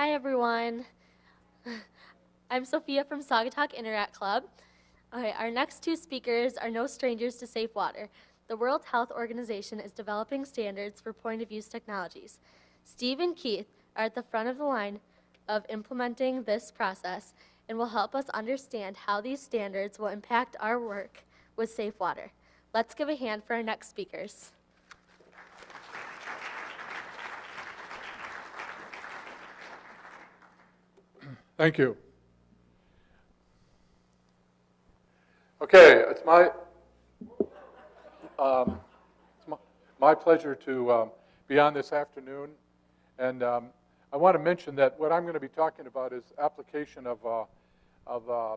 Hi, everyone. I'm Sophia from Saugatuck Interact Club. Okay, our next two speakers are no strangers to safe water. The World Health Organization is developing standards for point-of-use technologies. Steve and Keith are at the front of the line of implementing this process and will help us understand how these standards will impact our work with safe water. Let's give a hand for our next speakers. Thank you. Okay, it's my pleasure to be on this afternoon, and I want to mention that what I'm going to be talking about is application of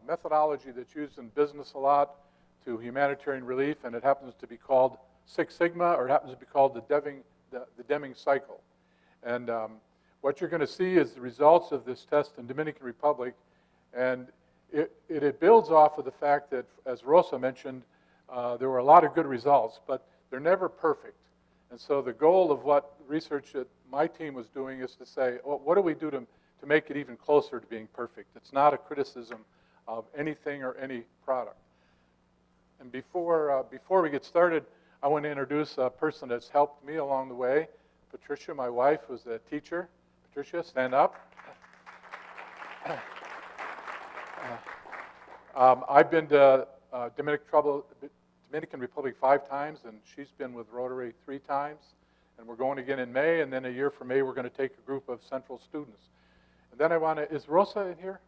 methodology that's used in business a lot to humanitarian relief, and it happens to be called Six Sigma, or it happens to be called the Deming cycle. And what you're going to see is the results of this test in Dominican Republic, and it builds off of the fact that, as Rosa mentioned, there were a lot of good results, but they're never perfect. And so the goal of what research that my team was doing is to say, well, what do we do to make it even closer to being perfect? It's not a criticism of anything or any product. And before we get started, I want to introduce a person that's helped me along the way. Patricia, my wife, was a teacher. Patricia, stand up. I've been to Dominican Republic 5 times, and she's been with Rotary 3 times. And we're going again in May, and then a year from May, we're going to take a group of Central students. And then is Rosa in here?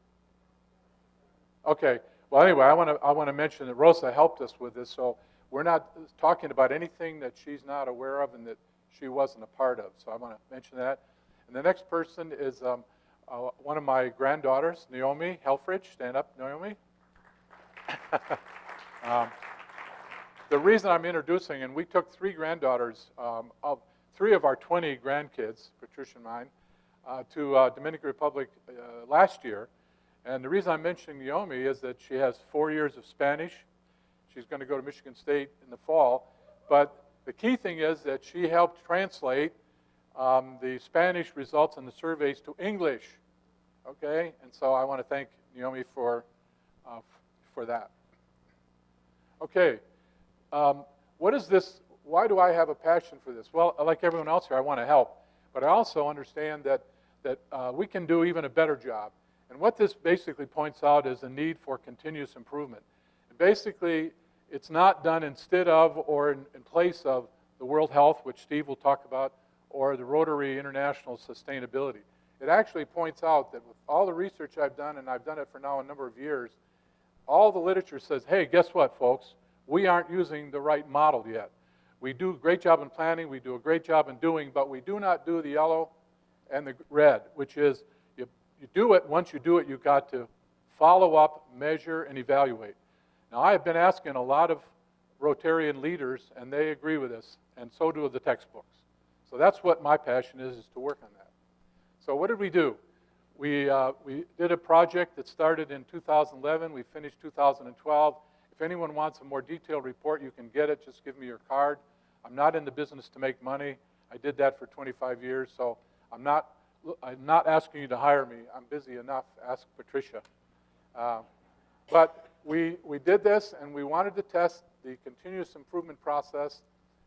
Okay. Well, anyway, I want to mention that Rosa helped us with this, so we're not talking about anything that she's not aware of and that she wasn't a part of. So I want to mention that. And the next person is one of my granddaughters, Naomi Helfrich. Stand up, Naomi. The reason I'm introducing, and we took 3 granddaughters of 3 of our 20 grandkids, Patricia and mine, to Dominican Republic last year. And the reason I'm mentioning Naomi is that she has 4 years of Spanish. She's going to go to Michigan State in the fall. But the key thing is that she helped translate the Spanish results in the surveys to English. Okay? And so I want to thank Naomi for that. Okay. What is this? Why do I have a passion for this? Well, like everyone else here, I want to help. But I also understand that we can do even a better job. And what this basically points out is a need for continuous improvement. And basically, it's not done instead of or in place of the World Health, which Steve will talk about, or the Rotary International Sustainability. It actually points out that with all the research I've done, and I've done it for now a number of years, all the literature says, hey, guess what, folks? We aren't using the right model yet. We do a great job in planning, we do a great job in doing, but we do not do the yellow and the red, which is you do it. Once you do it, you've got to follow up, measure, and evaluate. Now, I have been asking a lot of Rotarian leaders, and they agree with this, and so do the textbooks. So that's what my passion is to work on that. So what did we do? We did a project that started in 2011. We finished 2012. If anyone wants a more detailed report, you can get it. Just give me your card. I'm not in the business to make money. I did that for 25 years, so I'm not asking you to hire me. I'm busy enough. Ask Patricia. But we did this, and we wanted to test the continuous improvement process.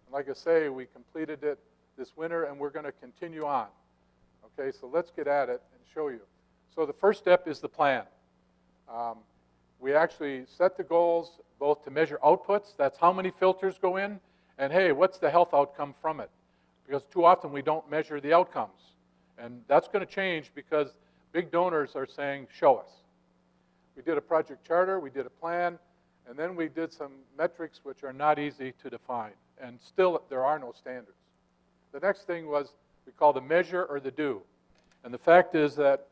And like I say, we completed it this winter, and we're going to continue on. Okay, so let's get at it and show you. So the first step is the plan. We actually set the goals both to measure outputs, that's how many filters go in, and hey, what's the health outcome from it? Because too often we don't measure the outcomes. And that's going to change because big donors are saying, show us. We did a project charter, we did a plan, and then we did some metrics which are not easy to define. And still, there are no standards. The next thing was we call the measure or the do. And the fact is that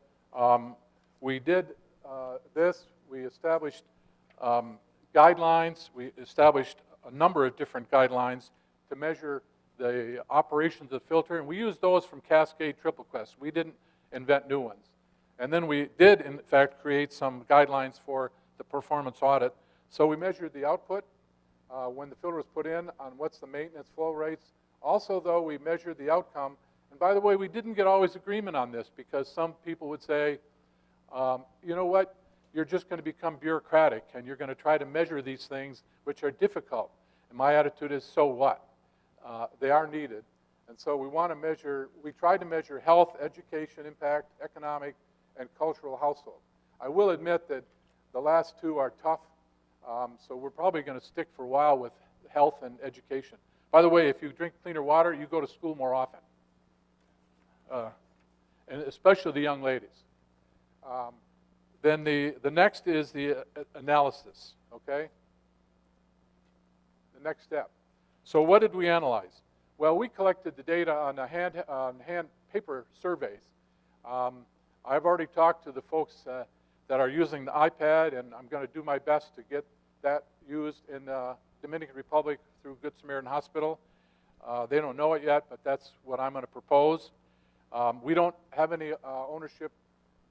we did this. We established guidelines. We established a number of different guidelines to measure the operations of the filter, and we used those from Cascade Triple Quest. We didn't invent new ones. And then we did, in fact, create some guidelines for the performance audit. So we measured the output when the filter was put in on what's the maintenance flow rates. Also, though, we measured the outcome, And by the way, we didn't get always agreement on this because some people would say, you know what, you're just going to become bureaucratic and you're going to try to measure these things which are difficult. And my attitude is, so what? They are needed. And so we want to measure, we try to measure health, education, impact, economic, and cultural household. I will admit that the last two are tough, so we're probably going to stick for a while with health and education. By the way, if you drink cleaner water, you go to school more often, and especially the young ladies. Then the next is the analysis, okay? The next step. So what did we analyze? Well, we collected the data on hand paper surveys. I've already talked to the folks that are using the iPad, and I'm going to do my best to get that used in the Dominican Republic through Good Samaritan Hospital. They don't know it yet, but that's what I'm going to propose. We don't have any ownership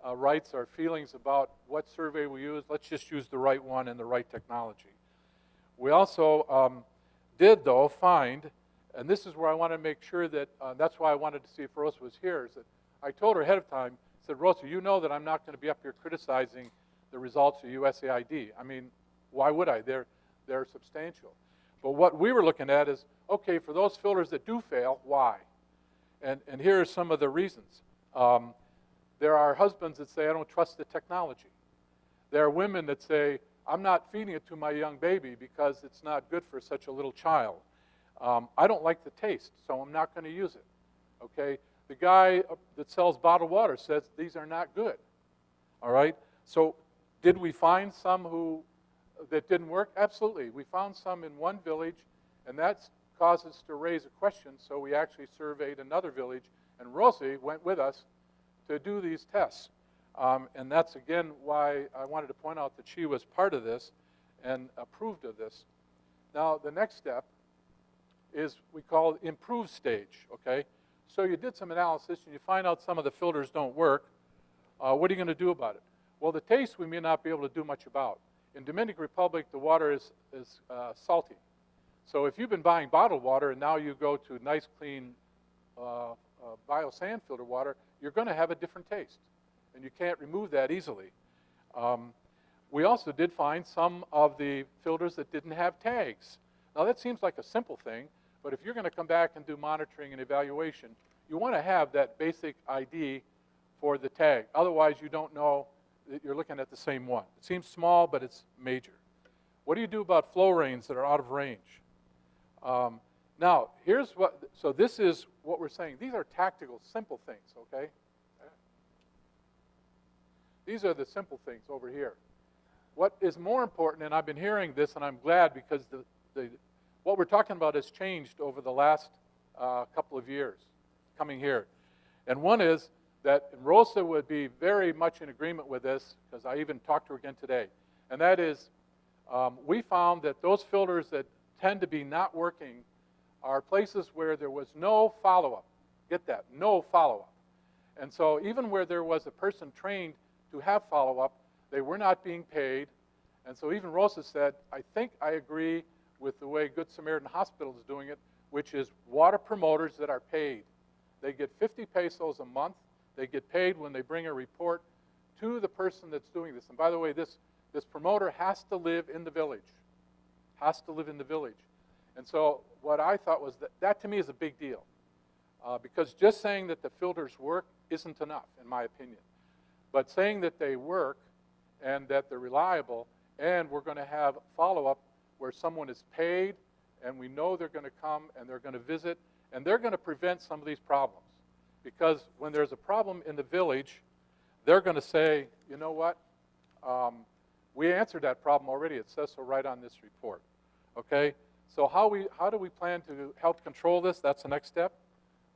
rights or feelings about what survey we use. Let's just use the right one and the right technology. We also did, though, find, and this is where I want to make sure that, that's why I wanted to see if Rosa was here, is that I told her ahead of time, I said, Rosa, you know that I'm not going to be up here criticizing the results of USAID. I mean, why would I? They're substantial. But what we were looking at is, okay, for those filters that do fail, why? And here are some of the reasons. There are husbands that say, I don't trust the technology. There are women that say, I'm not feeding it to my young baby because it's not good for such a little child. I don't like the taste, so I'm not going to use it. Okay? The guy that sells bottled water says these are not good. All right? So did we find some that didn't work? Absolutely. We found some in one village, and that caused us to raise a question, so we actually surveyed another village, and Rosie went with us to do these tests. And that's, again, why I wanted to point out that she was part of this and approved of this. Now, the next step is we call improve stage, okay? So you did some analysis, and you find out some of the filters don't work. What are you going to do about it? Well, the taste we may not be able to do much about. In Dominican Republic, the water is salty. So if you've been buying bottled water and now you go to nice, clean biosand filter water, you're going to have a different taste. And you can't remove that easily. We also did find some of the filters that didn't have tags. Now, that seems like a simple thing, but if you're going to come back and do monitoring and evaluation, you want to have that basic ID for the tag. Otherwise, you don't know that you're looking at the same one. It seems small, but it's major. What do you do about flow rains that are out of range? Now, so this is what we're saying. These are tactical, simple things, okay? These are the simple things over here. What is more important, and I've been hearing this, and I'm glad because what we're talking about has changed over the last couple of years coming here. And one is that Rosa would be very much in agreement with this, because I even talked to her again today. And that is, we found that those filters that tend to be not working are places where there was no follow-up. Get that, no follow-up. And so even where there was a person trained to have follow-up, they were not being paid. And so even Rosa said, I think I agree with the way Good Samaritan Hospital is doing it, which is water promoters that are paid. They get 50 pesos a month. They get paid when they bring a report to the person that's doing this. And by the way, this promoter has to live in the village. Has to live in the village. And so what I thought was that to me is a big deal. Because just saying that the filters work isn't enough, in my opinion. But saying that they work and that they're reliable, and we're going to have follow-up where someone is paid and we know they're going to come and they're going to visit and they're going to prevent some of these problems. Because when there's a problem in the village, they're going to say, you know what, we answered that problem already. It says so right on this report. Okay? So how do we plan to help control this? That's the next step.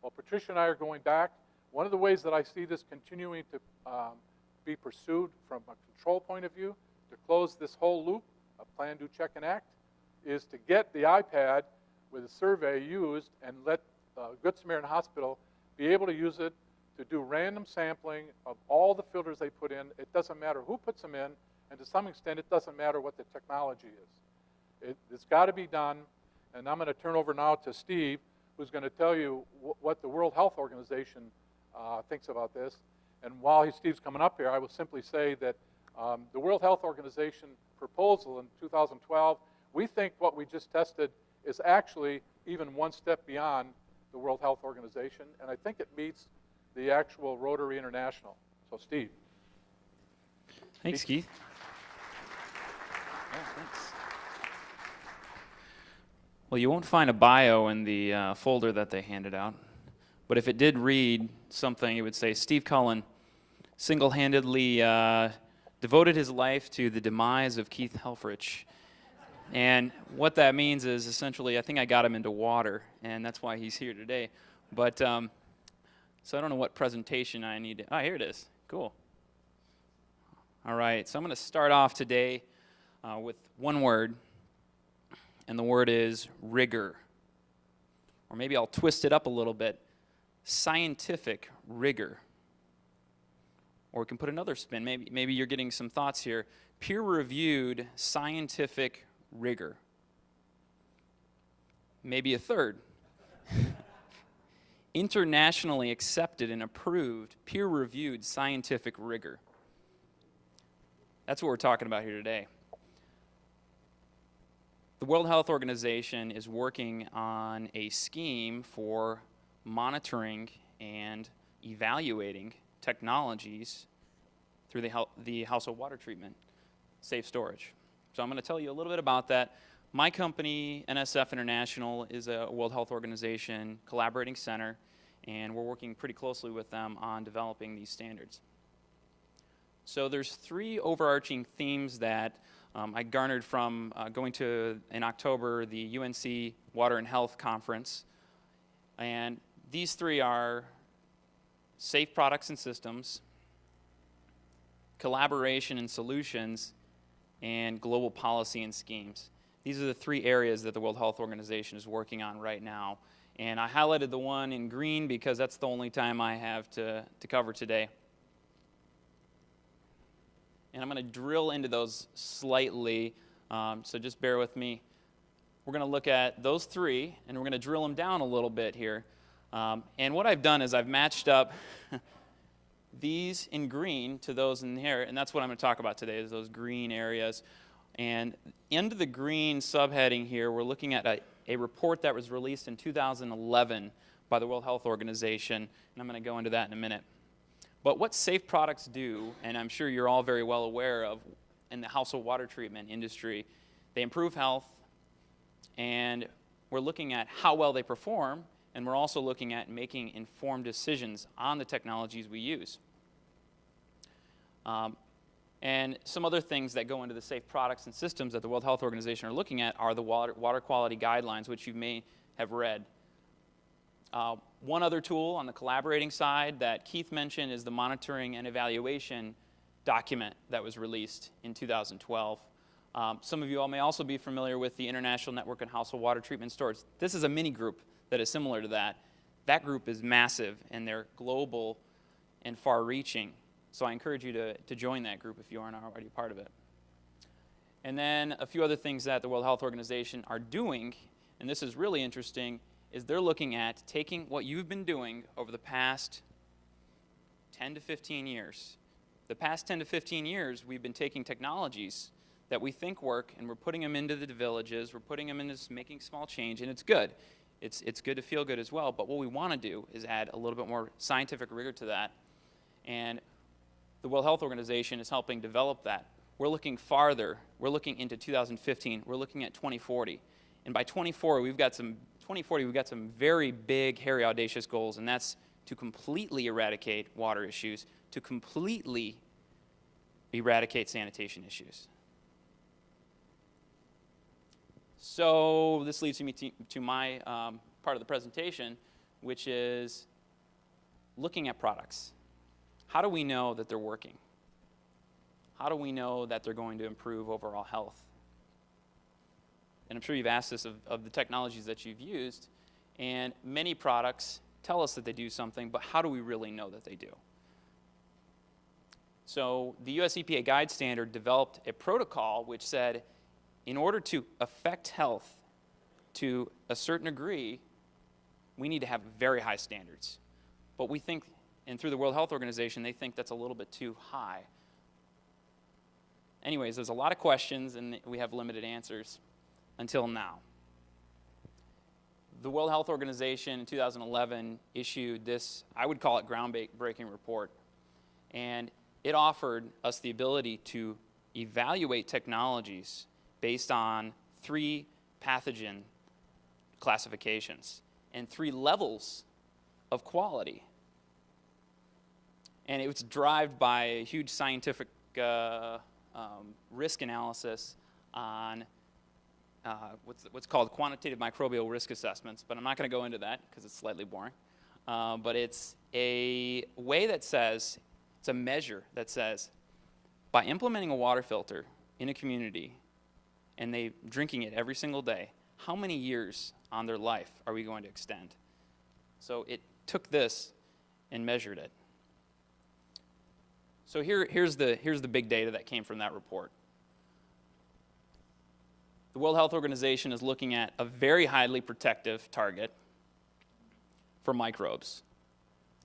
Well, Patricia and I are going back. One of the ways that I see this continuing to be pursued from a control point of view, to close this whole loop of plan, do, check, and act, is to get the iPad with a survey used and let Good Samaritan Hospital be able to use it to do random sampling of all the filters they put in. It doesn't matter who puts them in, and to some extent, it doesn't matter what the technology is. It's got to be done, and I'm going to turn over now to Steve, who's going to tell you what the World Health Organization thinks about this. And while Steve's coming up here, I will simply say that the World Health Organization proposal in 2012, we think what we just tested is actually even one step beyond the World Health Organization, and I think it meets the actual Rotary International. So, Steve. Thanks, Keith. Yeah, thanks. Well, you won't find a bio in the folder that they handed out, but if it did read something, it would say Steve Cullen single-handedly devoted his life to the demise of Keith Helfrich. And what that means is essentially, I think I got him into water, and that's why he's here today. But, so I don't know what presentation I need to, here it is, cool. All right, so I'm going to start off today with one word, and the word is rigor. Or maybe I'll twist it up a little bit, scientific rigor. Or we can put another spin, maybe you're getting some thoughts here, peer-reviewed scientific rigor. Maybe a third. Internationally accepted and approved, peer-reviewed scientific rigor. That's what we're talking about here today. The World Health Organization is working on a scheme for monitoring and evaluating technologies through the household water treatment, safe storage. So I'm going to tell you a little bit about that. My company, NSF International, is a World Health Organization collaborating center, and we're working pretty closely with them on developing these standards. So there's three overarching themes that I garnered from going to, in October, the UNC Water and Health Conference. And these three are safe products and systems, collaboration and solutions, and global policy and schemes. These are the three areas that the World Health Organization is working on right now. And I highlighted the one in green because that's the only time I have to cover today. And I'm going to drill into those slightly, so just bear with me. We're going to look at those three, and we're going to drill them down a little bit here. And what I've done is I've matched up these in green to those in here, and that's what I'm going to talk about today, is those green areas. And into the green subheading here, we're looking at a report that was released in 2011 by the World Health Organization, and I'm going to go into that in a minute. But what safe products do, and I'm sure you're all very well aware of in the household water treatment industry, they improve health, and we're looking at how well they perform, and we're also looking at making informed decisions on the technologies we use. And some other things that go into the safe products and systems that the World Health Organization are looking at are the water quality guidelines, which you may have read. One other tool on the collaborating side that Keith mentioned is the monitoring and evaluation document that was released in 2012. Some of you all may also be familiar with the International Network on Household Water Treatment Stores. This is a mini group that is similar to that. That group is massive, and they're global and far-reaching. So I encourage you to join that group if you aren't already part of it. And then a few other things that the World Health Organization are doing, and this is really interesting, is they're looking at taking what you've been doing over the past 10 to 15 years. The past 10 to 15 years, we've been taking technologies that we think work, and we're putting them into the villages, we're putting them into making small change, and it's good. It's good to feel good as well, but what we want to do is add a little bit more scientific rigor to that, and the World Health Organization is helping develop that. We're looking farther. We're looking into 2015. We're looking at 2040. And by 2040, we've got some very big, hairy, audacious goals, and that's to completely eradicate water issues, to completely eradicate sanitation issues. So this leads me to my part of the presentation, which is looking at products. How do we know that they're working? How do we know that they're going to improve overall health? And I'm sure you've asked this of the technologies that you've used, and many products tell us that they do something, but how do we really know that they do? So the US EPA guide standard developed a protocol which said, in order to affect health to a certain degree, we need to have very high standards. But we think, and through the World Health Organization, they think that's a little bit too high. Anyways, there's a lot of questions, and we have limited answers until now. The World Health Organization in 2011 issued this, I would call it, groundbreaking report. And it offered us the ability to evaluate technologies based on 3 pathogen classifications and 3 levels of quality. And it was driven by a huge scientific risk analysis on what's called quantitative microbial risk assessments, but I'm not going to go into that because it's slightly boring. But it's a way that says, it's a measure that says, by implementing a water filter in a community and they drinking it every single day, how many years on their life are we going to extend? So it took this and measured it. So here's the big data that came from that report. The World Health Organization is looking at a very highly protective target for microbes,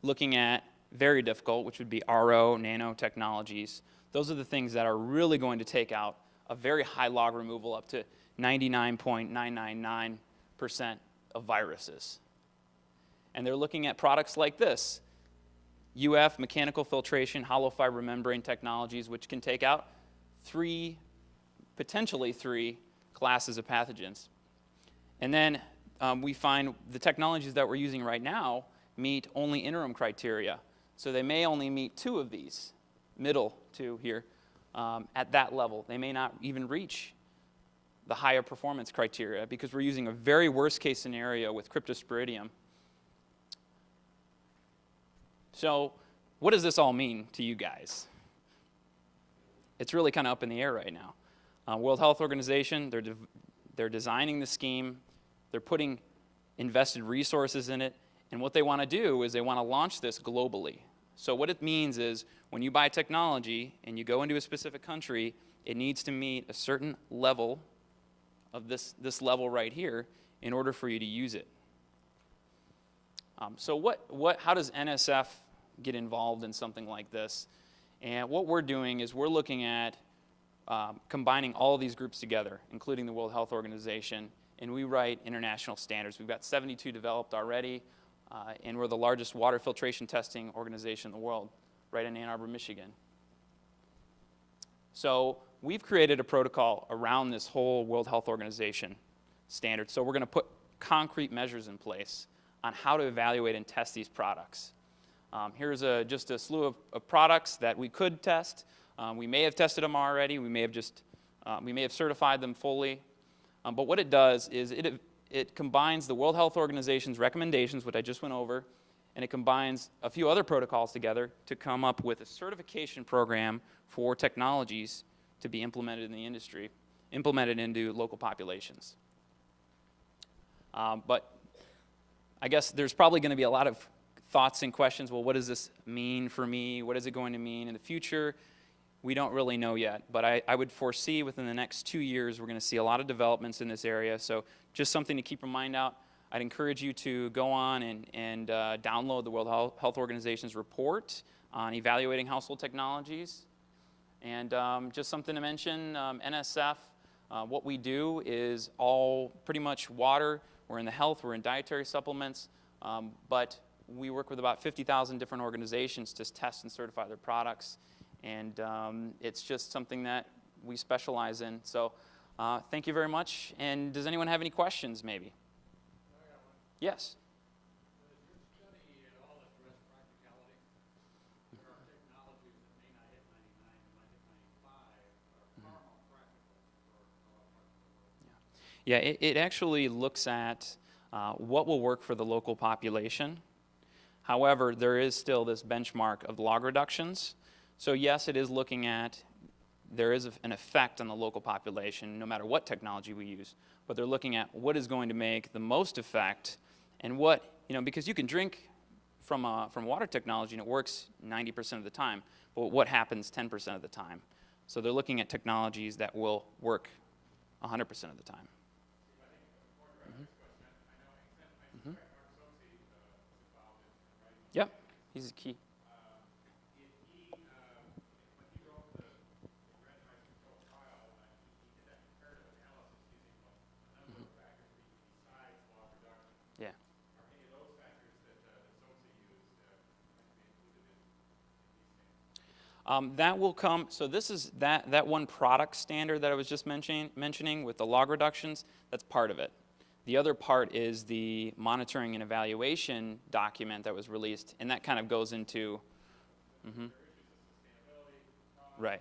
looking at very difficult, which would be RO, nanotechnologies. Those are the things that are really going to take out a very high log removal up to 99.999% of viruses. And they're looking at products like this, UF, mechanical filtration, hollow fiber membrane technologies, which can take out potentially three classes of pathogens. And then we find the technologies that we're using right now meet only interim criteria. So they may only meet 2 of these, middle 2 here, at that level. They may not even reach the higher performance criteria because we're using a very worst case scenario with cryptosporidium. So what does this all mean to you guys? It's really kind of up in the air right now. World Health Organization, they're designing the scheme, they're putting invested resources in it, and what they want to do is they want to launch this globally. So what it means is when you buy technology and you go into a specific country, it needs to meet a certain level of this level right here in order for you to use it. So how does NSF get involved in something like this? And what we're doing is we're looking at combining all of these groups together, including the World Health Organization, and we write international standards. We've got 72 developed already, and we're the largest water filtration testing organization in the world, right in Ann Arbor, Michigan. So we've created a protocol around this whole World Health Organization standard. So we're going to put concrete measures in place on how to evaluate and test these products. Here's just a slew of products that we could test. We may have tested them already. We may have certified them fully. But what it does is it combines the World Health Organization's recommendations, which I just went over, and it combines a few other protocols together to come up with a certification program for technologies to be implemented in the industry, implemented into local populations. But I guess there's probably going to be a lot of thoughts and questions. Well, what does this mean for me? What is it going to mean in the future? We don't really know yet, but I would foresee within the next 2 years we're going to see a lot of developments in this area. So just something to keep your mind out. I'd encourage you to go on and download the World Health Organization's report on evaluating household technologies. And just something to mention, NSF, what we do is all pretty much water. We're in the health, we're in dietary supplements, but we work with about 50,000 different organizations to test and certify their products. And it's just something that we specialize in. So thank you very much. And does anyone have any questions, maybe? Yes. Does your study at all address practicality? There are technologies that may not hit 99, might hit 95, but are far more practical for a lot of parts of the world. Yeah, it actually looks at what will work for the local population. However, there is still this benchmark of log reductions. So yes, it is looking at, there is an effect on the local population no matter what technology we use, but they're looking at what is going to make the most effect and what, because you can drink from water technology and it works 90% of the time, but what happens 10% of the time? So they're looking at technologies that will work 100% of the time. I think the more direct question, I know NSF He's a key. Yeah. That will come, so this is that one product standard that I was just mentioning with the log reductions, that's part of it. The other part is the monitoring and evaluation document that was released, and that kind of goes into, right.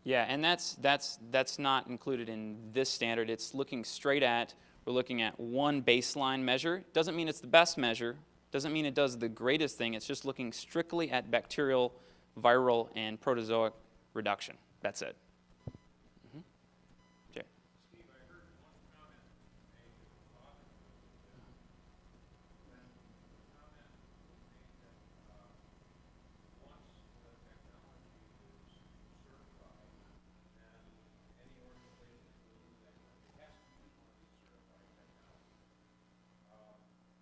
Yeah, and that's not included in this standard. It's looking straight at, we're looking at one baseline measure. Doesn't mean it's the best measure. Doesn't mean it does the greatest thing. It's just looking strictly at bacterial, viral, and protozoic reduction. That's it. Okay. Steve, I heard one comment made that was often when the comment was made that once the technology is certified, then any organization that goes into that country has to use one of these certified technologies.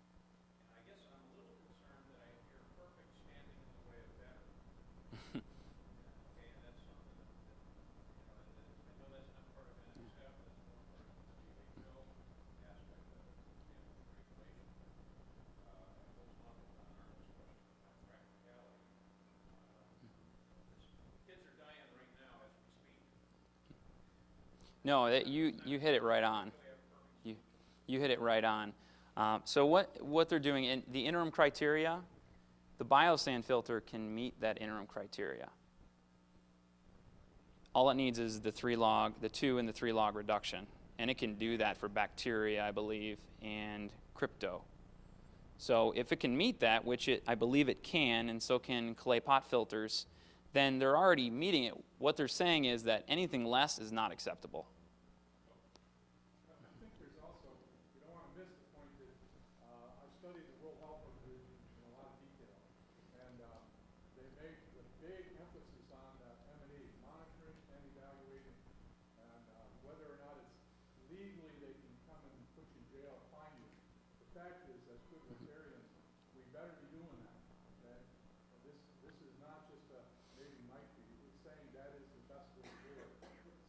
And I guess I'm a little concerned that I hear perfect standing in the way of better. Okay, and that's something that I know that's not part of NSF, that's more part of the WHO aspect of it, standards and regulation. It goes along with Don Arnold's question about practicality. Kids are dying right now as we speak. No, you hit it right on. You hit it right on. So what they're doing in the interim criteria, the biosand filter can meet that interim criteria. All it needs is the 2 and the 3 log reduction, and it can do that for bacteria, I believe, and crypto. So if it can meet that, which I believe it can, and so can clay pot filters, then they're already meeting it. What they're saying is that anything less is not acceptable. I think there's also, you don't want to miss the point that I've studied the World Health Organization in a lot of detail, and they make the big emphasis on M&E, monitoring and evaluating, and whether or not it's legally they can come and put you in jail or fine you. The fact is, as good rotarians, we better be doing that. Okay? This is not just a maybe might be. It's saying that is the best way to do it.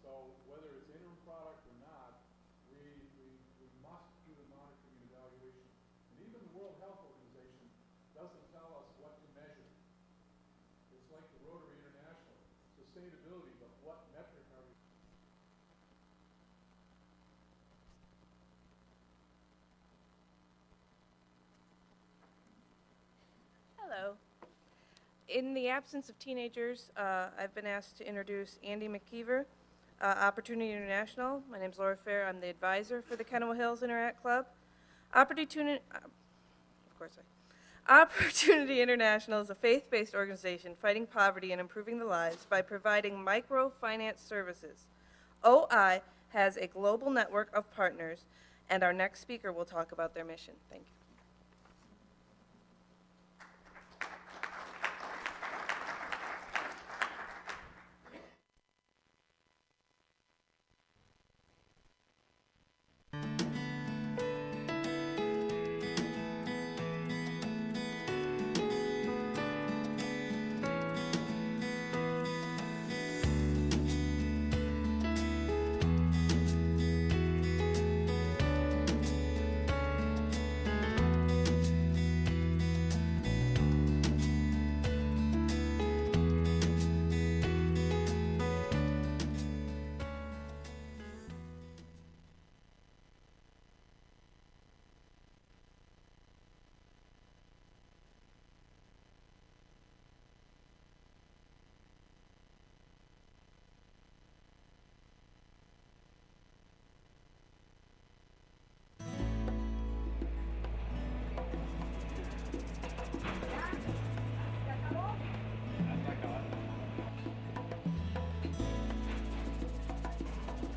So whether it's interim product or not, we must do the monitoring and evaluation. And even the World Health Organization doesn't tell us what to measure. It's like the Rotary International, sustainability, but what metric are we? Hello. In the absence of teenagers, I've been asked to introduce Andy McKeever, Opportunity International. My name's Laura Fair. I'm the advisor for the Kennewill Hills Interact Club. Opportunity International is a faith-based organization fighting poverty and improving the lives by providing microfinance services. OI has a global network of partners, and our next speaker will talk about their mission. Thank you.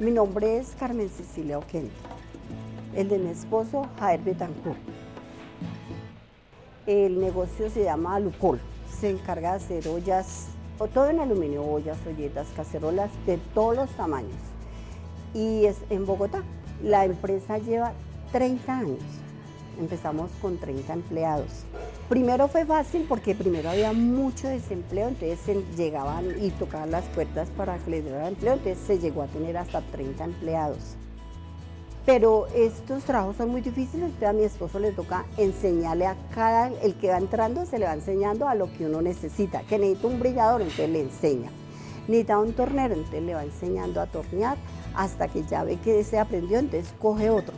Mi nombre es Carmen Cecilia Oquendo, el de mi esposo Jair Betancourt. El negocio se llama Alupol, se encarga de hacer ollas, o todo en aluminio, ollas, olletas, cacerolas de todos los tamaños. Y es en Bogotá. La empresa lleva 30 años. Empezamos con 30 empleados. Primero fue fácil porque primero había mucho desempleo, entonces llegaban y tocaban las puertas para que les dieran empleo, entonces se llegó a tener hasta 30 empleados. Pero estos trabajos son muy difíciles, entonces a mi esposo le toca enseñarle a cada, el que va entrando se le va enseñando a lo que uno necesita, que necesita un brillador, entonces le enseña. Necesita un tornero, entonces le va enseñando a tornear hasta que ya ve que se aprendió, entonces coge otro.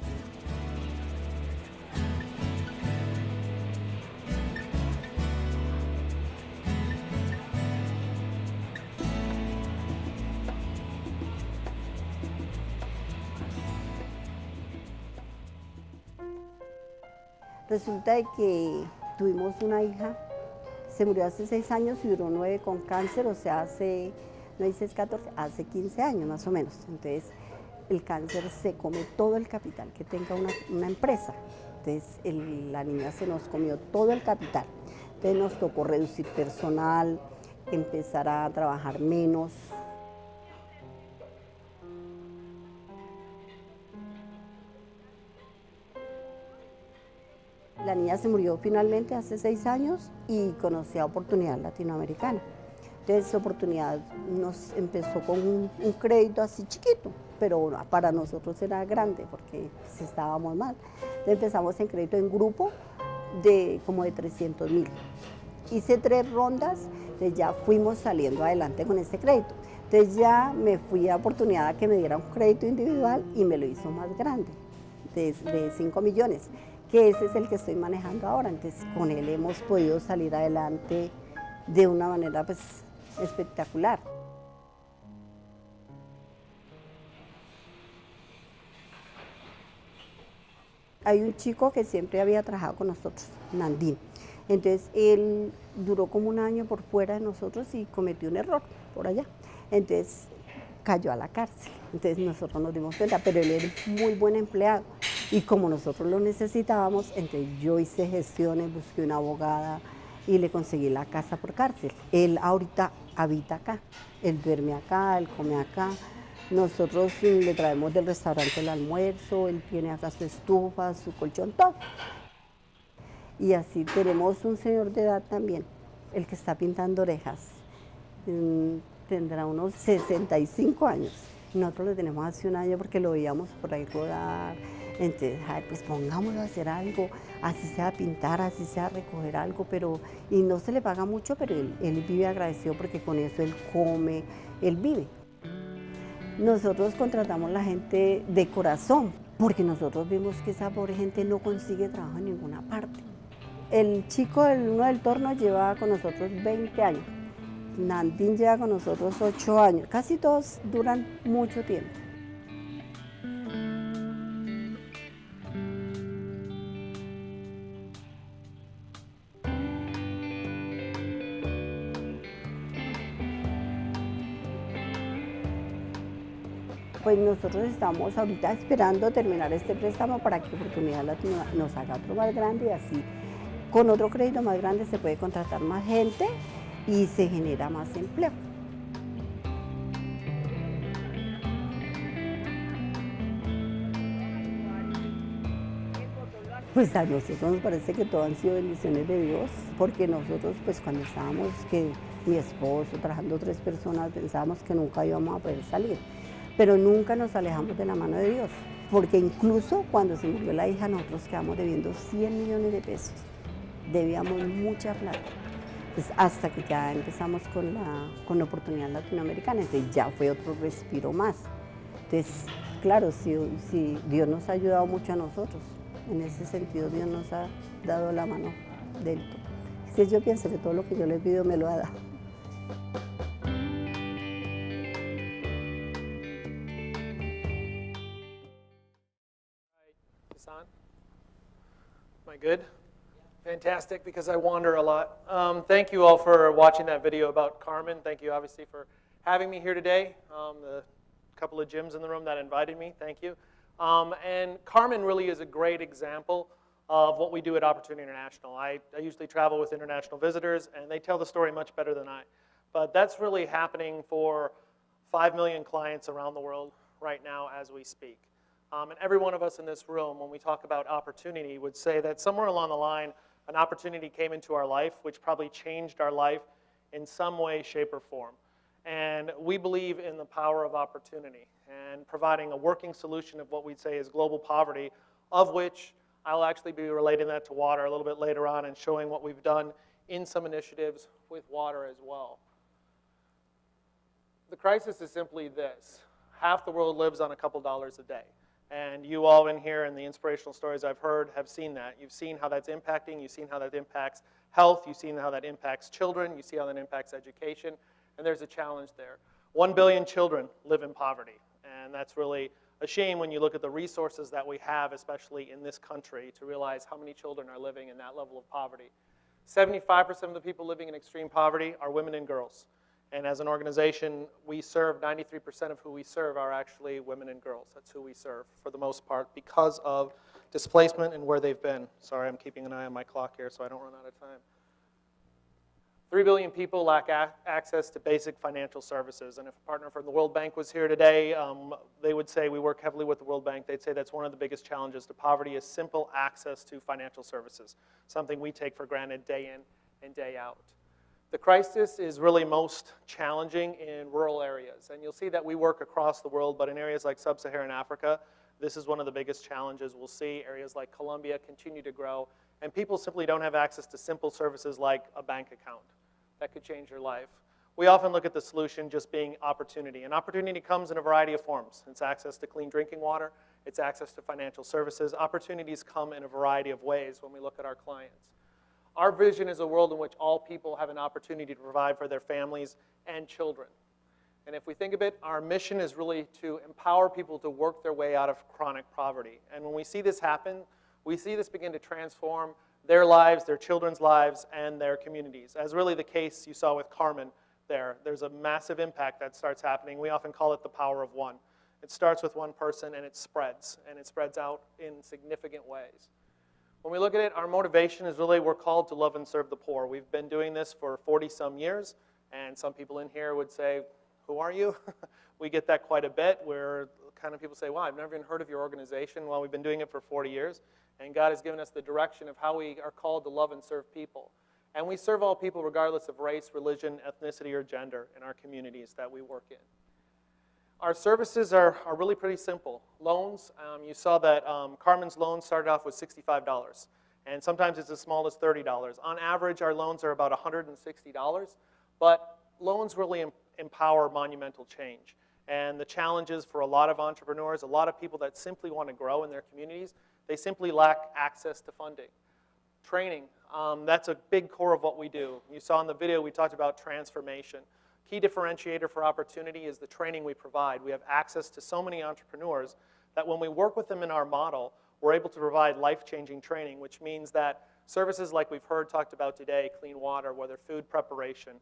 Resulta de que tuvimos una hija, se murió hace 6 años y duró 9 con cáncer, o sea, hace, no dices 14, hace 15 años más o menos. Entonces, el cáncer se come todo el capital que tenga una empresa. Entonces, la niña se nos comió todo el capital. Entonces, nos tocó reducir personal, empezar a trabajar menos. La niña se murió finalmente hace 6 años y conocí a Oportunidad Latinoamericana. Entonces, Oportunidad nos empezó con un crédito así chiquito, pero para nosotros era grande porque pues, estábamos mal. Entonces, empezamos en crédito en grupo de como de 300.000. Hice 3 rondas, entonces ya fuimos saliendo adelante con ese crédito. Entonces ya me fui a Oportunidad a que me diera un crédito individual y me lo hizo más grande, de 5 millones. Que ese es el que estoy manejando ahora, entonces con él hemos podido salir adelante de una manera pues espectacular. Hay un chico que siempre había trabajado con nosotros, Nandín, entonces él duró como un año por fuera de nosotros y cometió un error por allá, entonces cayó a la cárcel, entonces nosotros nos dimos cuenta, pero él era muy buen empleado. Y como nosotros lo necesitábamos, entonces yo hice gestiones, busqué una abogada y le conseguí la casa por cárcel. Él ahorita habita acá, él duerme acá, él come acá. Nosotros le traemos del restaurante el almuerzo, él tiene acá su estufa, su colchón, todo. Y así tenemos un señor de edad también, el que está pintando orejas. Tendrá unos 65 años. Nosotros lo tenemos hace un año porque lo veíamos por ahí rodar. Entonces, ay, pues pongámoslo a hacer algo, así sea pintar, así sea recoger algo, y no se le paga mucho, pero él vive agradecido porque con eso él come, él vive. Nosotros contratamos la gente de corazón, porque nosotros vimos que esa pobre gente no consigue trabajo en ninguna parte. El chico, uno del torno, lleva con nosotros 20 años. Nandín lleva con nosotros 8 años. Casi todos duran mucho tiempo. Pues nosotros estamos ahorita esperando terminar este préstamo para que Oportunidad Latina nos haga otro más grande y así con otro crédito más grande se puede contratar más gente y se genera más empleo. Pues a nosotros nos parece que todo han sido bendiciones de Dios, porque nosotros pues cuando estábamos, que mi esposo, trabajando 3 personas, pensábamos que nunca íbamos a poder salir, pero nunca nos alejamos de la mano de Dios, porque incluso cuando se murió la hija nosotros quedamos debiendo 100 millones de pesos, debíamos mucha plata, pues hasta que ya empezamos con la Oportunidad Latinoamericana, entonces ya fue otro respiro más. Entonces, claro, si Dios nos ha ayudado mucho a nosotros. En ese sentido, Dios nos ha dado la mano del todo. Si yo pienso que todo lo que yo le pido me lo ha dado. Is on? Am I good? Fantastic, because I wander a lot. Thank you all for watching that video about Carmen. Thank you, obviously, for having me here today. The couple of gyms in the room that invited me, thank you. And Carmen really is a great example of what we do at Opportunity International. I usually travel with international visitors, and they tell the story much better than I. But that's really happening for 5 million clients around the world right now as we speak. And every one of us in this room, when we talk about opportunity, would say that somewhere along the line, an opportunity came into our life which probably changed our life in some way, shape, or form. And we believe in the power of opportunity and providing a working solution of what we'd say is global poverty, of which I'll actually be relating that to water a little bit later on and showing what we've done in some initiatives with water as well. The crisis is simply this. Half the world lives on a couple dollars a day. And you all in here and the inspirational stories I've heard have seen that. You've seen how that's impacting. You've seen how that impacts health. You've seen how that impacts children. You see how that impacts education. And there's a challenge there. 1 billion children live in poverty. And that's really a shame when you look at the resources that we have, especially in this country, to realize how many children are living in that level of poverty. 75% of the people living in extreme poverty are women and girls. And as an organization, we serve 93% of who we serve are actually women and girls. That's who we serve for the most part because of displacement and where they've been. Sorry, I'm keeping an eye on my clock here so I don't run out of time. 3 billion people lack access to basic financial services. And if a partner from the World Bank was here today, they would say we work heavily with the World Bank. They'd say that's one of the biggest challenges to poverty is simple access to financial services, something we take for granted day in and day out. The crisis is really most challenging in rural areas. And you'll see that we work across the world, but in areas like sub-Saharan Africa, this is one of the biggest challenges we'll see. Areas like Colombia continue to grow, and people simply don't have access to simple services like a bank account. That could change your life. We often look at the solution just being opportunity, and opportunity comes in a variety of forms. It's access to clean drinking water, it's access to financial services. Opportunities come in a variety of ways when we look at our clients. Our vision is a world in which all people have an opportunity to provide for their families and children. And if we think of it, our mission is really to empower people to work their way out of chronic poverty. And when we see this happen, we see this begin to transform their lives, their children's lives, and their communities. As really the case you saw with Carmen there. There's a massive impact that starts happening. We often call it the power of one. It starts with one person and it spreads out in significant ways. When we look at it, our motivation is really we're called to love and serve the poor. We've been doing this for 40-some years, and some people in here would say, who are you? We get that quite a bit, where kind of people say, wow, I've never even heard of your organization. Well, we've been doing it for 40 years, and God has given us the direction of how we are called to love and serve people. And we serve all people regardless of race, religion, ethnicity, or gender in our communities that we work in. Our services are really pretty simple. Loans, you saw that Carmen's loan started off with $65, and sometimes it's as small as $30. On average, our loans are about $160, but loans really empower monumental change. And the challenges for a lot of entrepreneurs, a lot of people that simply want to grow in their communities, they simply lack access to funding. Training, that's a big core of what we do. You saw in the video we talked about transformation. Key differentiator for opportunity is the training we provide. We have access to so many entrepreneurs that when we work with them in our model, we're able to provide life-changing training, which means that services like we've heard talked about today, clean water, whether food preparation,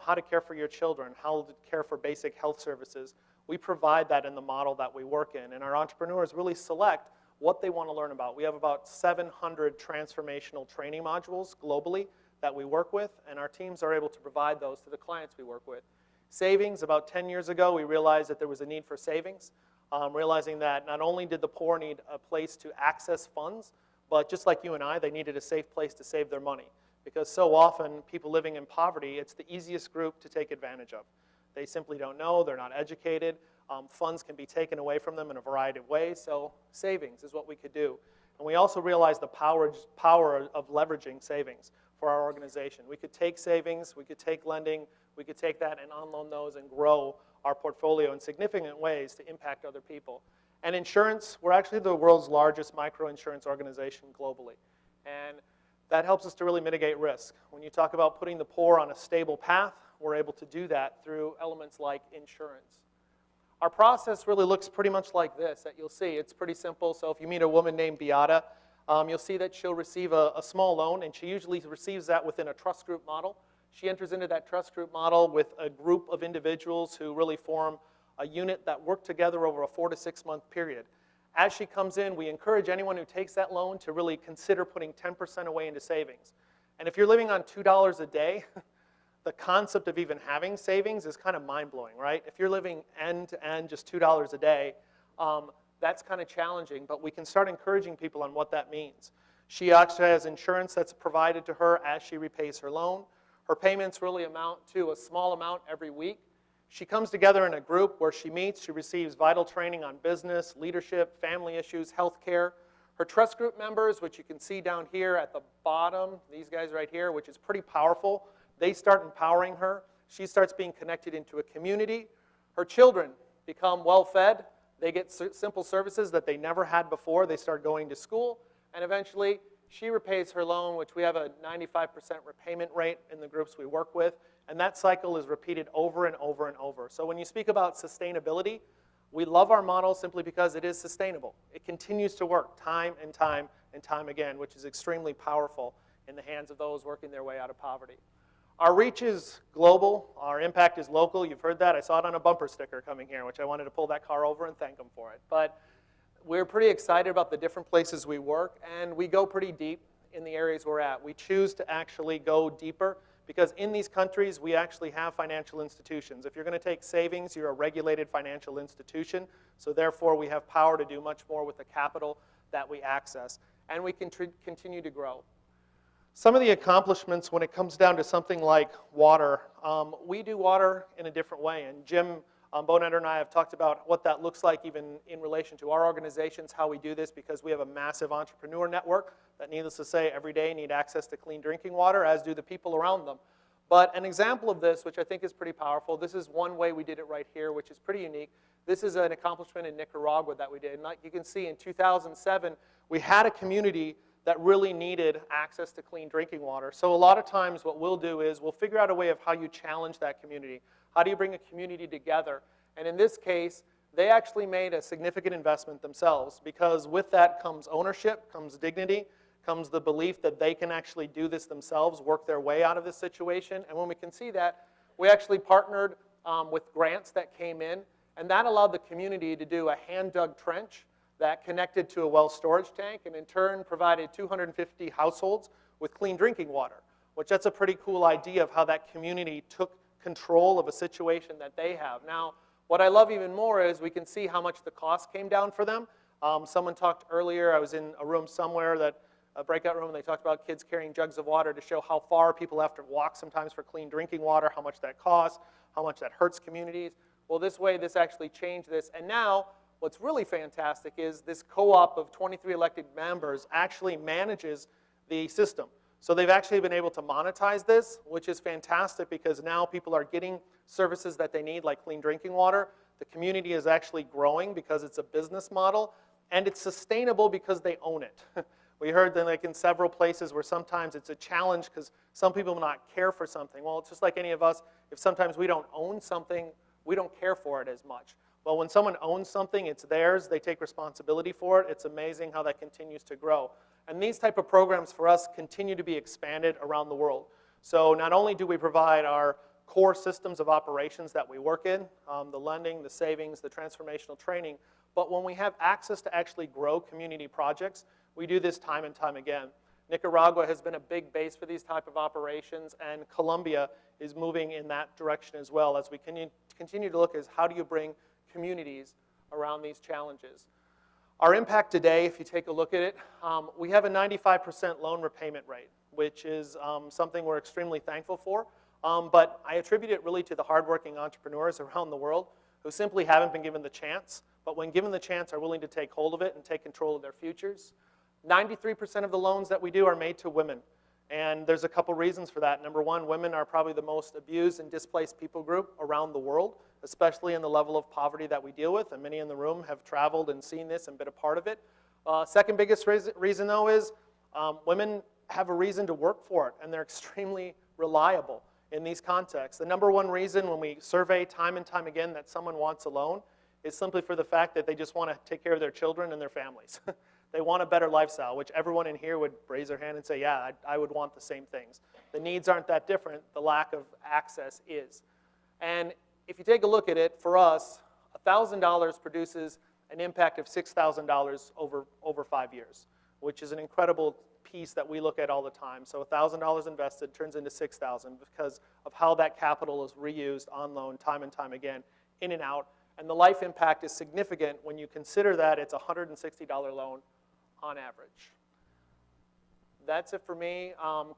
how to care for your children, how to care for basic health services, we provide that in the model that we work in. And our entrepreneurs really select what they want to learn about. We have about 700 transformational training modules globally that we work with, and our teams are able to provide those to the clients we work with. Savings, about 10 years ago, we realized that there was a need for savings, realizing that not only did the poor need a place to access funds, but just like you and I, they needed a safe place to save their money. Because so often, people living in poverty, it's the easiest group to take advantage of. They simply don't know, they're not educated, funds can be taken away from them in a variety of ways, so savings is what we could do. And we also realized the power of leveraging savings for our organization. We could take savings, we could take lending, we could take that and on-loan those and grow our portfolio in significant ways to impact other people. And insurance, we're actually the world's largest micro-insurance organization globally. And that helps us to really mitigate risk. When you talk about putting the poor on a stable path, we're able to do that through elements like insurance. Our process really looks pretty much like this that you'll see. It's pretty simple. So if you meet a woman named Beata, you'll see that she'll receive a small loan, and she usually receives that within a trust group model. She enters into that trust group model with a group of individuals who really form a unit that work together over a 4 to 6 month period. As she comes in, we encourage anyone who takes that loan to really consider putting 10% away into savings. And if you're living on $2 a day, the concept of even having savings is kind of mind-blowing, right? If you're living end-to-end just $2 a day, that's kind of challenging, but we can start encouraging people on what that means. She actually has insurance that's provided to her as she repays her loan. Her payments really amount to a small amount every week. She comes together in a group where she meets. She receives vital training on business, leadership, family issues, healthcare. Her trust group members, which you can see down here at the bottom, these guys right here, which is pretty powerful, they start empowering her. She starts being connected into a community. Her children become well-fed. They get simple services that they never had before. They start going to school. And eventually, she repays her loan, which we have a 95% repayment rate in the groups we work with. And that cycle is repeated over and over and over. So when you speak about sustainability, we love our model simply because it is sustainable. It continues to work time and time and time again, which is extremely powerful in the hands of those working their way out of poverty. Our reach is global. Our impact is local. You've heard that. I saw it on a bumper sticker coming here, which I wanted to pull that car over and thank them for it. But we're pretty excited about the different places we work, and we go pretty deep in the areas we're at. We choose to actually go deeper because in these countries, we actually have financial institutions. If you're going to take savings, you're a regulated financial institution, so therefore we have power to do much more with the capital that we access, and we can continue to grow. Some of the accomplishments when it comes down to something like water, we do water in a different way, and Jim Bonetter and I have talked about what that looks like even in relation to our organizations, how we do this, because we have a massive entrepreneur network that, needless to say, every day need access to clean drinking water, as do the people around them. But an example of this, which I think is pretty powerful, this is one way we did it right here, which is pretty unique. This is an accomplishment in Nicaragua that we did. And like you can see, in 2007, we had a community that really needed access to clean drinking water. So a lot of times what we'll do is we'll figure out a way of how you challenge that community. How do you bring a community together? And in this case, they actually made a significant investment themselves, because with that comes ownership, comes dignity, comes the belief that they can actually do this themselves, work their way out of this situation. And when we can see that, we actually partnered with grants that came in, and that allowed the community to do a hand-dug trench that connected to a well storage tank, and in turn provided 250 households with clean drinking water, which that's a pretty cool idea of how that community took control of a situation that they have. Now, what I love even more is we can see how much the cost came down for them. Someone talked earlier, I was in a room somewhere, a breakout room, and they talked about kids carrying jugs of water to show how far people have to walk sometimes for clean drinking water, how much that costs, how much that hurts communities. Well, this way, this actually changed this. And now, what's really fantastic is this co-op of 23 elected members actually manages the system. So they've actually been able to monetize this, which is fantastic because now people are getting services that they need, like clean drinking water. The community is actually growing because it's a business model, and it's sustainable because they own it. We heard that like in several places where sometimes it's a challenge because some people will not care for something. Well, it's just like any of us. If sometimes we don't own something, we don't care for it as much. Well, when someone owns something, it's theirs. They take responsibility for it. It's amazing how that continues to grow. And these type of programs for us continue to be expanded around the world. So not only do we provide our core systems of operations that we work in, the lending, the savings, the transformational training, but when we have access to actually grow community projects, we do this time and time again. Nicaragua has been a big base for these type of operations, and Colombia is moving in that direction as well as we continue to look at how do you bring communities around these challenges. Our impact today, if you take a look at it, we have a 95% loan repayment rate, which is something we're extremely thankful for. But I attribute it really to the hardworking entrepreneurs around the world who simply haven't been given the chance, but when given the chance are willing to take hold of it and take control of their futures. 93% of the loans that we do are made to women. And there's a couple reasons for that. Number one, women are probably the most abused and displaced people group around the world, especially in the level of poverty that we deal with, and many in the room have traveled and seen this and been a part of it. Second biggest reason, though, is women have a reason to work for it, and they're extremely reliable in these contexts. The number one reason when we survey time and time again that someone wants a loan is simply for the fact that they just want to take care of their children and their families. They want a better lifestyle, which everyone in here would raise their hand and say, yeah, I would want the same things. The needs aren't that different. The lack of access is. And if you take a look at it, for us, $1,000 produces an impact of $6,000 over 5 years, which is an incredible piece that we look at all the time. So $1,000 invested turns into $6,000 because of how that capital is reused on loan time and time again, in and out, And the life impact is significant when you consider that it's a $160 loan on average. That's it for me.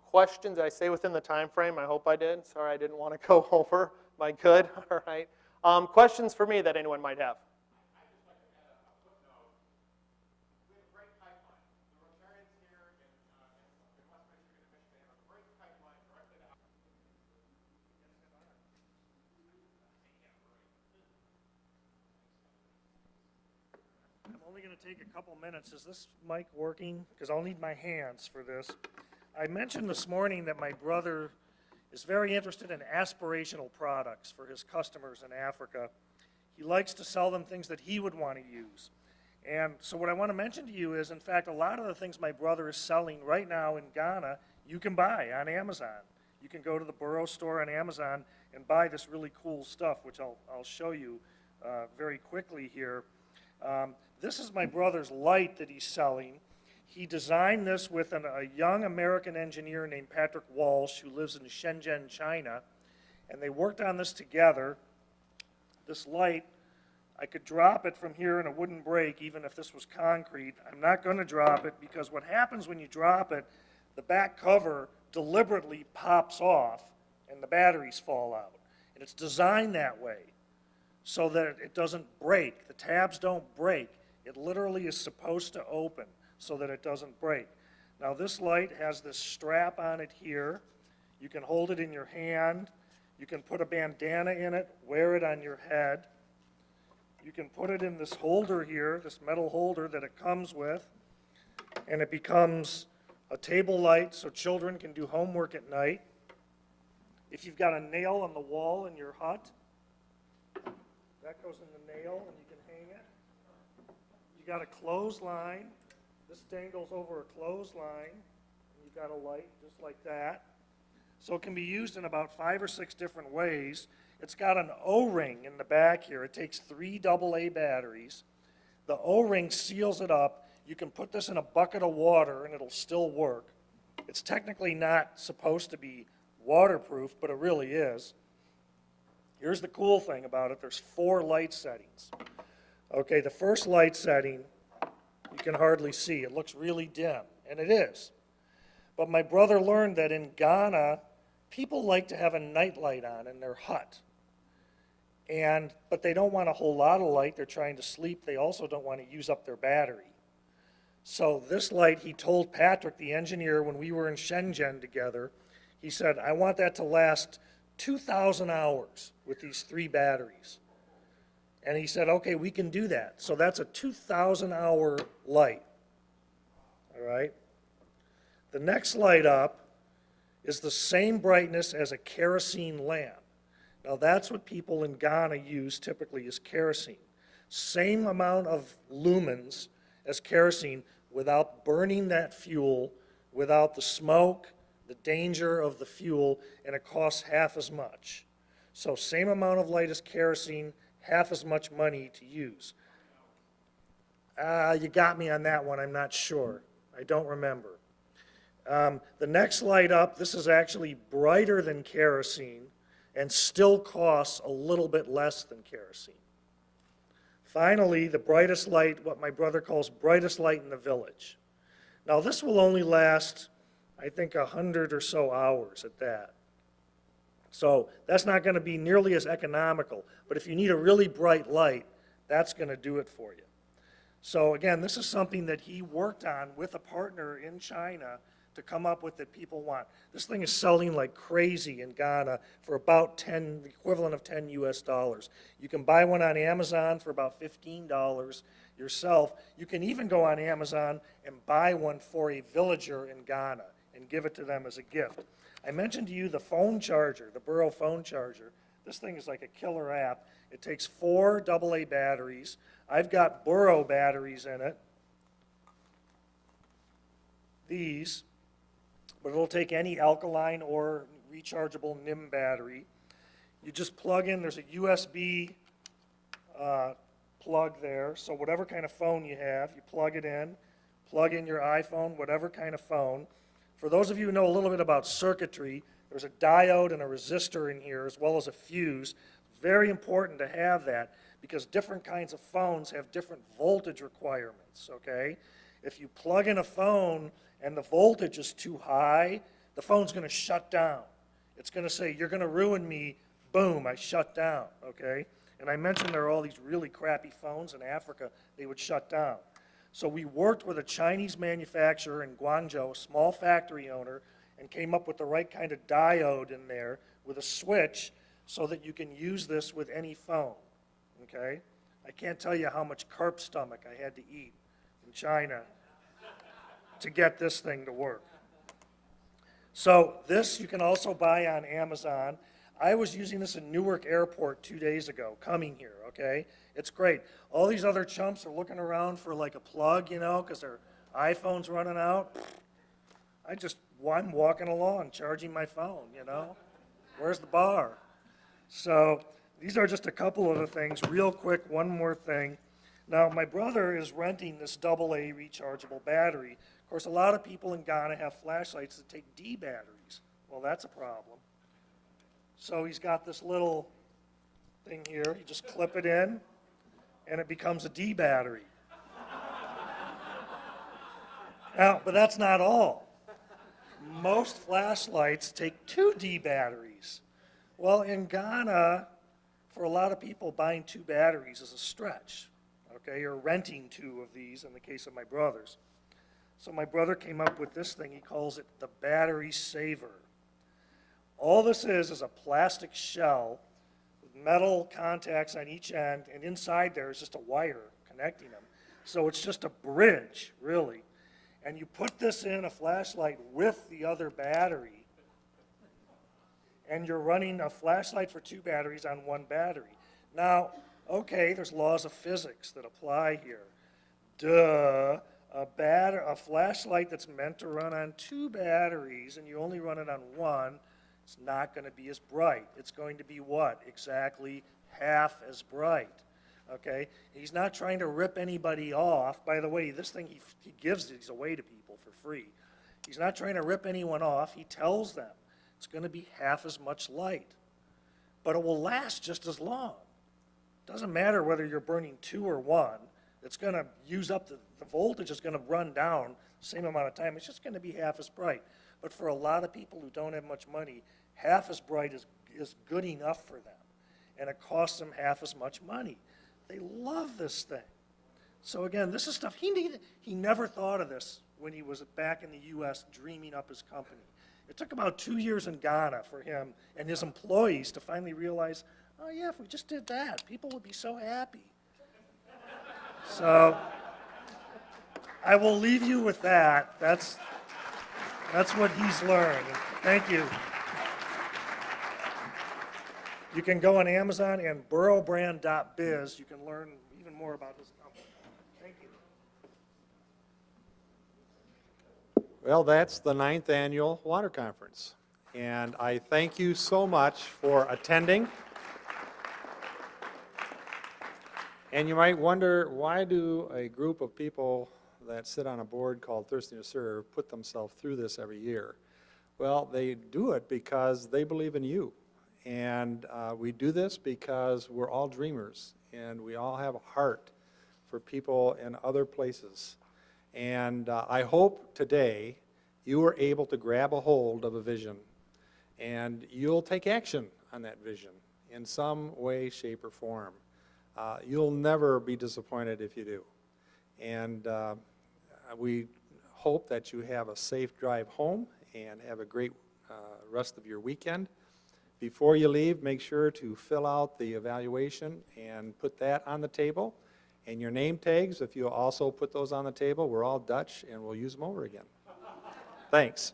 Questions? Did I say within the time frame? I hope I did. Sorry, I didn't want to go over. Am I good? All right. Questions for me that anyone might have? I'd just like to add a footnote. We have a great pipeline. The Rotarians here in West Michigan and Michigan have a great pipeline directed out. I'm only going to take a couple minutes. Is this mic working? Because I'll need my hands for this. I mentioned this morning that my brother is very interested in aspirational products for his customers in Africa. He likes to sell them things that he would want to use. And so what I want to mention to you is, in fact, a lot of the things my brother is selling right now in Ghana, you can buy on Amazon. You can go to the Burrow store on Amazon and buy this really cool stuff, which I'll show you very quickly here. This is my brother's light that he's selling. He designed this with a young American engineer named Patrick Walsh, who lives in Shenzhen, China, and they worked on this together. This light, I could drop it from here and it wouldn't break, even if this was concrete. I'm not going to drop it because what happens when you drop it, the back cover deliberately pops off and the batteries fall out. And it's designed that way so that it doesn't break. The tabs don't break. It literally is supposed to open so that it doesn't break. Now this light has this strap on it here. You can hold it in your hand. You can put a bandana in it, wear it on your head. You can put it in this holder here, this metal holder that it comes with, and it becomes a table light so children can do homework at night. If you've got a nail on the wall in your hut, that goes in the nail and you can hang it. You got a clothesline. This dangles over a clothesline. And you've got a light just like that. So it can be used in about 5 or 6 different ways. It's got an O-ring in the back here. It takes 3 AA batteries. The O-ring seals it up. You can put this in a bucket of water and it'll still work. It's technically not supposed to be waterproof, but it really is. Here's the cool thing about it. There's 4 light settings. Okay, the first light setting, you can hardly see. It looks really dim, and it is. But my brother learned that in Ghana, people like to have a night light on in their hut. But they don't want a whole lot of light. They're trying to sleep. They also don't want to use up their battery. So this light, he told Patrick, the engineer, when we were in Shenzhen together, he said, I want that to last 2,000 hours with these 3 batteries. And he said, okay, we can do that. So that's a 2,000-hour light, all right? The next light up is the same brightness as a kerosene lamp. Now that's what people in Ghana use typically is kerosene. Same amount of lumens as kerosene without burning that fuel, without the smoke, the danger of the fuel, and it costs half as much. So same amount of light as kerosene, half as much money to use. You got me on that one, I'm not sure. I don't remember. The next light up, this is actually brighter than kerosene and still costs a little bit less than kerosene. Finally, the brightest light, what my brother calls brightest light in the village. Now this will only last, I think, 100 or so hours at that. So that's not going to be nearly as economical, but if you need a really bright light, that's going to do it for you. So again, this is something that he worked on with a partner in China to come up with that people want. This thing is selling like crazy in Ghana for about the equivalent of 10 US dollars. You can buy one on Amazon for about $15 yourself. You can even go on Amazon and buy one for a villager in Ghana and give it to them as a gift. I mentioned to you the phone charger, the Burrow phone charger. This thing is like a killer app. It takes 4 AA batteries. I've got Burrow batteries in it, these, but it'll take any alkaline or rechargeable NIM battery. You just plug in, there's a USB plug there, so whatever kind of phone you have, you plug it in, plug in your iPhone, whatever kind of phone. For those of you who know a little bit about circuitry, there's a diode and a resistor in here as well as a fuse. Very important to have that because different kinds of phones have different voltage requirements, okay? If you plug in a phone and the voltage is too high, the phone's going to shut down. It's going to say, you're going to ruin me, boom, I shut down, okay? And I mentioned there are all these really crappy phones in Africa, they would shut down. So we worked with a Chinese manufacturer in Guangzhou, a small factory owner, and came up with the right kind of diode in there with a switch so that you can use this with any phone, okay? I can't tell you how much carp stomach I had to eat in China to get this thing to work. So this you can also buy on Amazon. I was using this in Newark Airport 2 days ago, coming here, okay? It's great. All these other chumps are looking around for like a plug, you know, because their iPhone's running out. I'm walking along, charging my phone, you know? Where's the bar? So these are just a couple of the things. Real quick, one more thing. Now, my brother is renting this AA rechargeable battery. Of course, a lot of people in Ghana have flashlights that take D batteries. Well, that's a problem. So he's got this little thing here. You just clip it in, and it becomes a D battery. Now, but that's not all. Most flashlights take 2 D batteries. Well, in Ghana, for a lot of people, buying 2 batteries is a stretch, okay, or renting 2 of these in the case of my brother's. So my brother came up with this thing. He calls it the battery saver. All this is a plastic shell with metal contacts on each end, and inside there is just a wire connecting them. So it's just a bridge, really. And you put this in a flashlight with the other battery, and you're running a flashlight for 2 batteries on 1 battery. Now, okay, there's laws of physics that apply here. Duh. A flashlight that's meant to run on 2 batteries and you only run it on 1, it's not going to be as bright. It's going to be what? Exactly half as bright. Okay? He's not trying to rip anybody off. By the way, this thing, he gives these away to people for free. He's not trying to rip anyone off. He tells them it's going to be half as much light. But it will last just as long. It doesn't matter whether you're burning 2 or 1. It's going to use up, the voltage is going to run down the same amount of time. It's just going to be half as bright. But for a lot of people who don't have much money, half as bright is good enough for them. And it costs them half as much money. They love this thing. So again, this is stuff, he never thought of this when he was back in the US dreaming up his company. It took about 2 years in Ghana for him and his employees to finally realize, oh yeah, if we just did that, people would be so happy. So I will leave you with that. That's what he's learned. Thank you. You can go on Amazon and burrowbrand.biz. You can learn even more about his company. Thank you. Well, that's the 9th Annual Water Conference. And I thank you so much for attending. And you might wonder, why do a group of people that sit on a board called Thirsty to Serve put themselves through this every year? Well, they do it because they believe in you. And we do this because we're all dreamers, and we all have a heart for people in other places. And I hope today you were able to grab a hold of a vision, and you'll take action on that vision in some way, shape, or form. You'll never be disappointed if you do. And we hope that you have a safe drive home and have a great rest of your weekend. Before you leave, make sure to fill out the evaluation and put that on the table. And your name tags, if you'll also put those on the table, we're all Dutch and we'll use them over again. Thanks.